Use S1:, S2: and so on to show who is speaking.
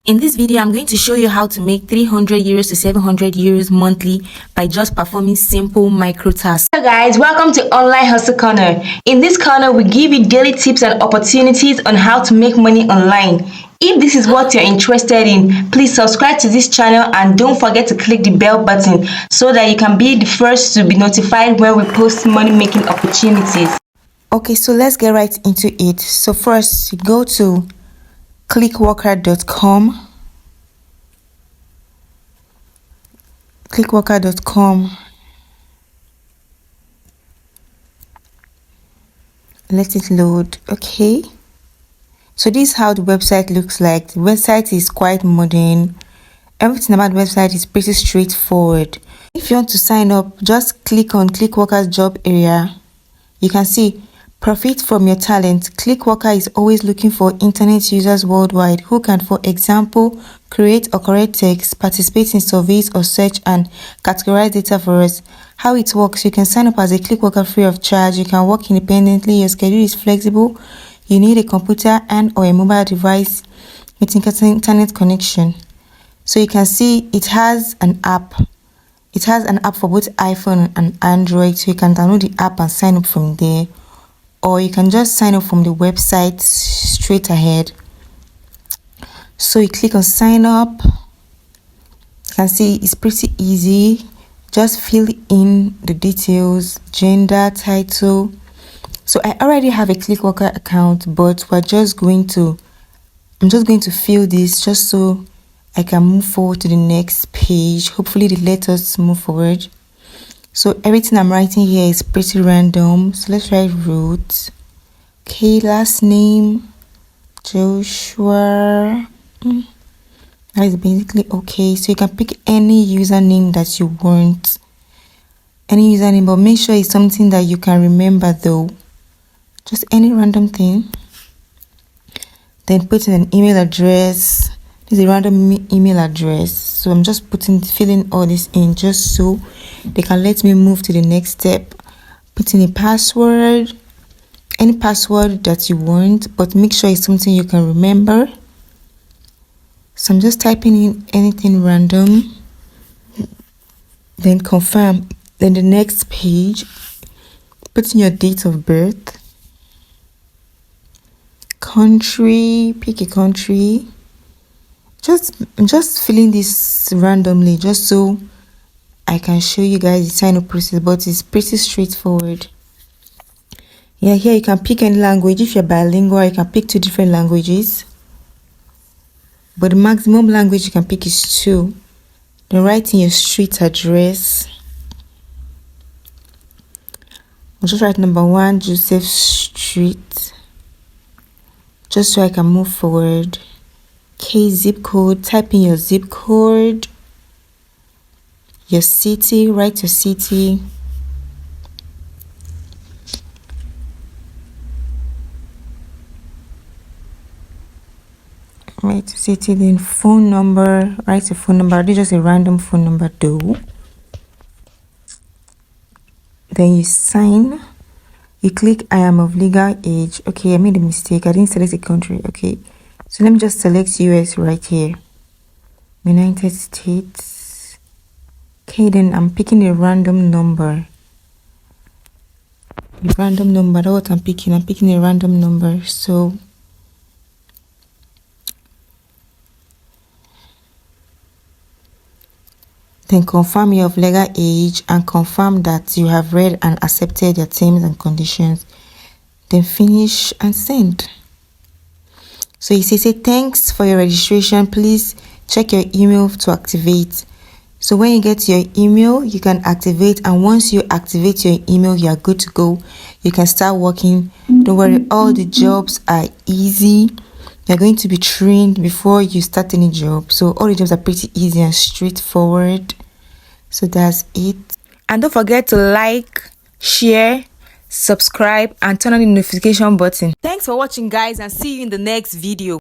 S1: In this video, I'm going to show you how to make 300 euros to 700 euros monthly by just performing simple micro tasks.
S2: Hello guys, welcome to Online Hustle Corner. In this corner, we give you daily tips and opportunities on how to make money online. If this is what you're interested in, please subscribe to this channel and don't forget to click the bell button so that you can be the first to be notified when we post money making opportunities.
S1: Okay, so let's get right into it. So first, go to clickworker.com. Clickworker.com. Let it load. Okay, so this is how the website looks like. The website is quite modern. Everything about the website is pretty straightforward. If you want to sign up, just click on Clickworker's job area. You can see profit from your talent. Clickworker is always looking for internet users worldwide who can, for example, create or correct text, participate in surveys or search and categorize data for us. How it works: you can sign up as a Clickworker free of charge. You can work independently. Your schedule is flexible. You need a computer and or a mobile device with internet connection. So you can see it has an app. It has an app for both iPhone and Android, so you can download the app and sign up from there. Or you can just sign up from the website straight ahead. So you click on sign up. You can see it's pretty easy. Just fill in the details, gender, title. So I already have a Clickworker account, but I'm just going to fill this just so I can move forward to the next page. Hopefully they let us move forward. So everything I'm writing here is pretty random. So let's write root. Okay, last name Joshua. That is basically okay. So you can pick any username that you want. Any username, but make sure it's something that you can remember though. Just any random thing. Then put in an email address. This is a random email address. So I'm just filling all this in just so they can let me move to the next step. Put in a password. Any password that you want, but make sure it's something you can remember. So I'm just typing in anything random. Then confirm. Then the next page, put in your date of birth. Country, pick a country. I'm just filling this randomly just so I can show you guys the sign up process, but it's pretty straightforward. Yeah, here you can pick any language. If you're bilingual, you can pick 2 different languages, but the maximum language you can pick is 2. Then write in your street address. I'll just write number 1 Joseph Street just so I can move forward. Okay, zip code. Type in your zip code. Your city. Write your city. Write your city. Then phone number. Write your phone number. This is just a random phone number though. Then you sign. You click I am of legal age. Okay, I made a mistake. I didn't select a country. Okay, so let me just select US right here. United States. Okay, then I'm picking a random number. That's what I'm picking. I'm picking a random number. So then confirm your legal age and confirm that you have read and accepted your terms and conditions. Then finish and send. So you say thanks for your registration. Please check your email to activate. So when you get your email, you can activate, and once you activate your email, you are good to go. You can start working. Don't worry, all the jobs are easy. You're going to be trained before you start any job. So all the jobs are pretty easy and straightforward. So that's it. And don't forget to like, share, subscribe, and turn on the notification button. Thanks for watching, guys, and see you in the next video.